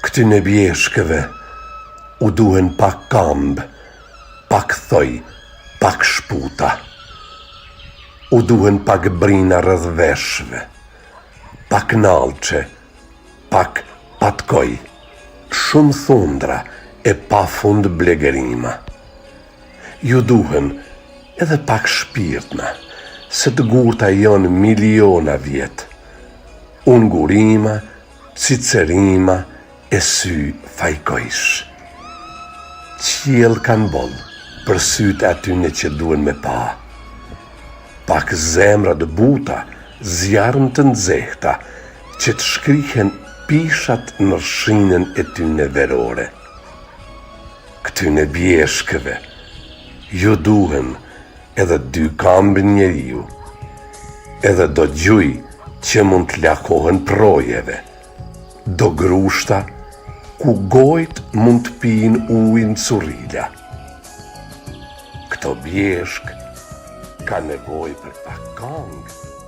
Këtyne bjeshkëve u duhen pak kambë, pak thoj, pak shputa. U duhen pak brina rrëdh veshve, pak nalçe, pak patkoj, shumë thundra e pa fund blegërima. Ju duhen edhe pak shpirtna, se të gurta jonë miliona vjetë. Ungurima, cicerima e sy fajkojsh. Qiell kanë bollë për sytë atyne që duen me pa. Pak zemra të buta, zjarën të nxehta, që të shkrihen pishat në shinën e tyne verore. Këtyne bjeshkëve ju duhen edhe dy kambë njeriu, edhe do gjuj që mund të lakohen projeve, do grushta ku gojt mund të pinë ujnë curila. Këto bjeshk ka nevoj për pak kangë.